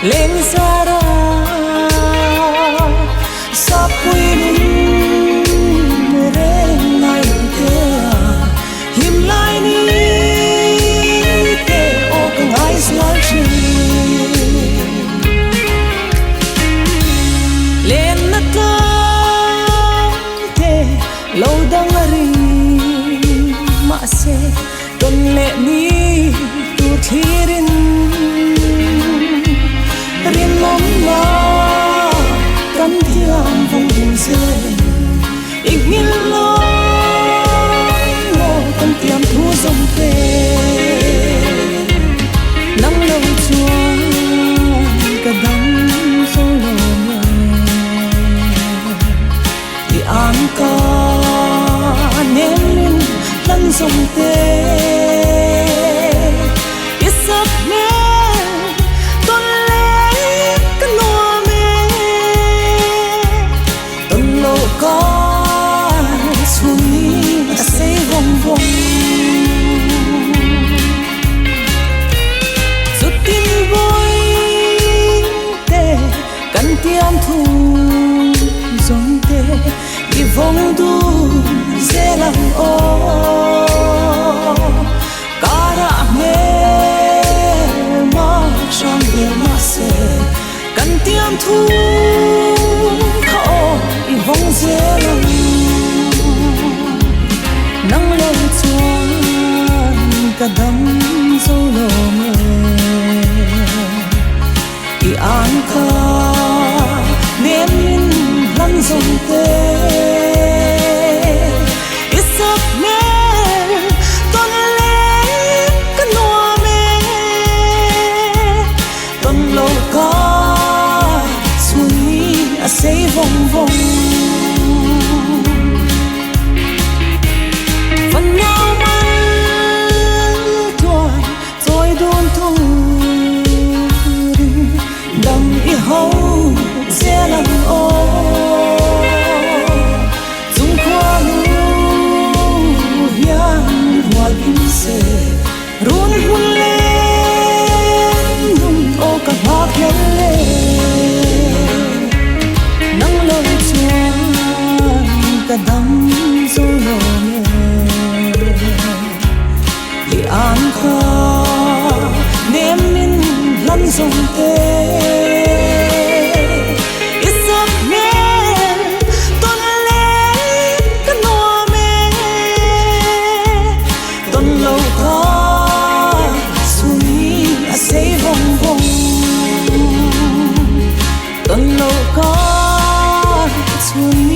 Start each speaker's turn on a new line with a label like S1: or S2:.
S1: lên xa ra sa quên re ngày te him lai ni te o kang ai slar chi lên na ta te lâu dang ari ma se don le ni tu thirin rin mom ma kan thiam vong ding se ik ngil lo kan tiam thu zong te nang lo chuan ka dang so lo ti an ka nem lan zong te tiam thu zong te ki vong du zelang o kara me ma chang de ma se kan tiam thu kho i vong zelang nang lo chuan ka dam zo lo me i an kha niềm tin lăn dòng tê ít sắc mê con lấy cái noa mê con lâu có suy à say vòng vòng phần nhau mang tuổi rồi đôn thu đầm y hậu sẽ làm ô dung qua lu hiang hoa kim se run hun lên nung ô cả hoa khen lên nắng lâu chuan cả đắm dâu lò mê thì an kha nếm min lăn dòng tê tuần lâu có xuân